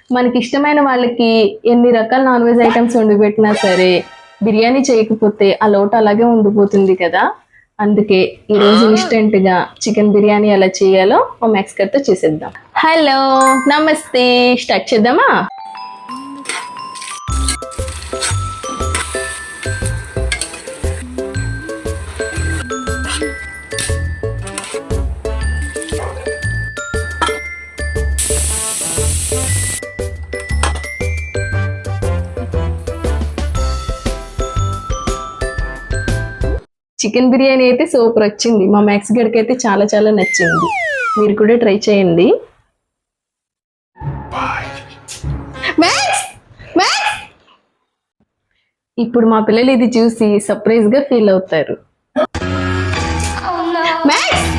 మనకి ఇష్టమైన వాళ్ళకి ఎన్ని రకాల నాన్ వెజ్ ఐటమ్స్ వండి పెట్టినా సరే బిర్యానీ చేయకపోతే ఆ లోటు అలాగే ఉండిపోతుంది కదా. అందుకే ఈరోజు ఇన్స్టెంట్ గా చికెన్ బిర్యానీ ఎలా చేయాలో మా మ్యాక్స్ గారితో చేసేద్దాం. హలో, నమస్తే. స్టార్ట్ చేద్దామా? చికెన్ బిర్యానీ అయితే సూపర్ వచ్చింది. మా మ్యాక్స్ గడికి అయితే చాలా చాలా నచ్చింది. మీరు కూడా ట్రై చేయండి. మ్యాక్స్! మ్యాక్స్! ఇప్పుడు మా పిల్లలు ఇది చూసి సర్ప్రైజ్ గా ఫీల్ అవుతారు. మ్యాక్స్!